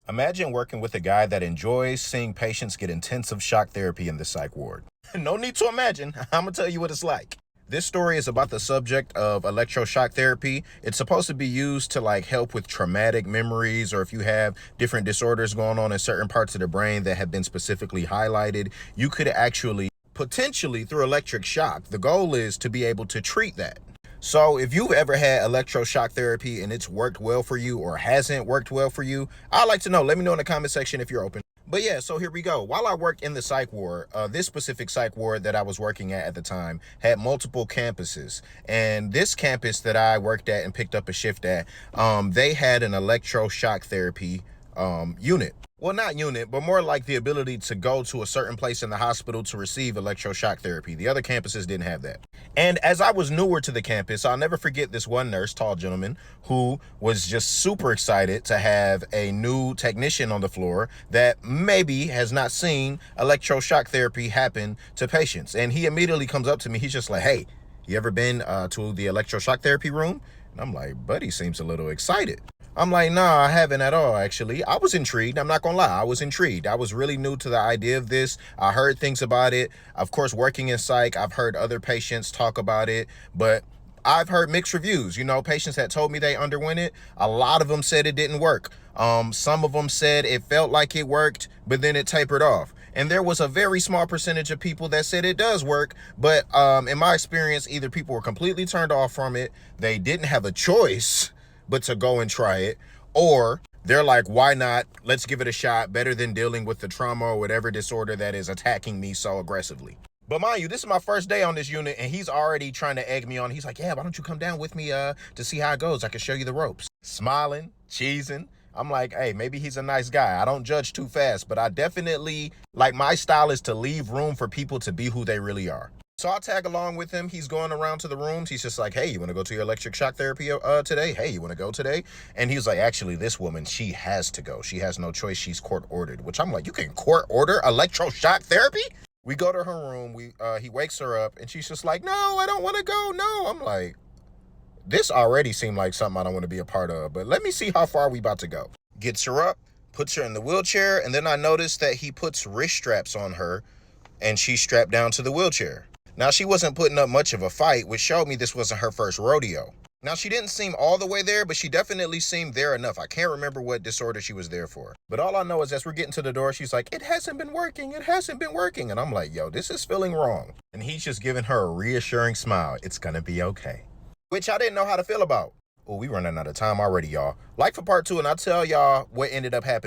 Imagine working with a guy that enjoys seeing patients get intensive shock therapy in the psych ward. No need to imagine. I'm gonna tell you what it's like. This story is about the subject of electroshock therapy. It's supposed to be used to help with traumatic memories, or if you have different disorders going on in certain parts of the brain that have been specifically highlighted, you could actually potentially through electric shock. The goal is to be able to treat that. So if you've ever had electroshock therapy and it's worked well for you or hasn't worked well for you, I'd like to know. Let me know in the comment section if you're open. But yeah, so here we go. While I worked in the psych ward, this specific psych ward that I was working at the time had multiple campuses. And this campus that I worked at and picked up a shift at, they had an electroshock therapy unit. Well, not unit, but more like the ability to go to a certain place in the hospital to receive electroshock therapy. The other campuses didn't have that. And as I was newer to the campus, I'll never forget this one nurse, tall gentleman, who was just super excited to have a new technician on the floor that maybe has not seen electroshock therapy happen to patients. And he immediately comes up to me. He's just like, "Hey, you ever been to the electroshock therapy room?" And I'm like, "Buddy seems a little excited." I'm like, "Nah, I haven't at all, actually." I was intrigued. I'm not gonna lie. I was intrigued. I was really new to the idea of this. I heard things about it. Of course, working in psych, I've heard other patients talk about it, but I've heard mixed reviews. You know, patients that told me they underwent it, a lot of them said it didn't work. Some of them said it felt like it worked, but then it tapered off. And there was a very small percentage of people that said it does work, but in my experience, either people were completely turned off from it, they didn't have a choice but to go and try it, or they're like, "Why not? Let's give it a shot. Better than dealing with the trauma or whatever disorder that is attacking me so aggressively." But mind you, this is my first day on this unit, and he's already trying to egg me on. He's like, "Yeah, why don't you come down with me to see how it goes? I can show you the ropes." Smiling, cheesing. I'm like, hey, maybe he's a nice guy. I don't judge too fast, but I definitely, my style is to leave room for people to be who they really are. So I'll tag along with him. He's going around to the rooms. He's just like, "Hey, you want to go to your electric shock therapy today? Hey, you want to go today?" And he's like, "Actually, this woman, she has to go. She has no choice. She's court ordered." Which I'm like, "You can court order electroshock therapy?" We go to her room. He wakes her up, and she's just like, "No, I don't want to go. No." I'm like, this already seemed like something I don't want to be a part of, but let me see how far we about to go. Gets her up, puts her in the wheelchair, and then I noticed that he puts wrist straps on her, and she's strapped down to the wheelchair. Now, she wasn't putting up much of a fight, which showed me this wasn't her first rodeo. Now, she didn't seem all the way there, but she definitely seemed there enough. I can't remember what disorder she was there for. But all I know is as we're getting to the door, she's like, "It hasn't been working. It hasn't been working." And I'm like, "Yo, this is feeling wrong." And he's just giving her a reassuring smile. "It's going to be okay." Which I didn't know how to feel about. Oh, we running out of time already, y'all. Like for part 2, and I'll tell y'all what ended up happening.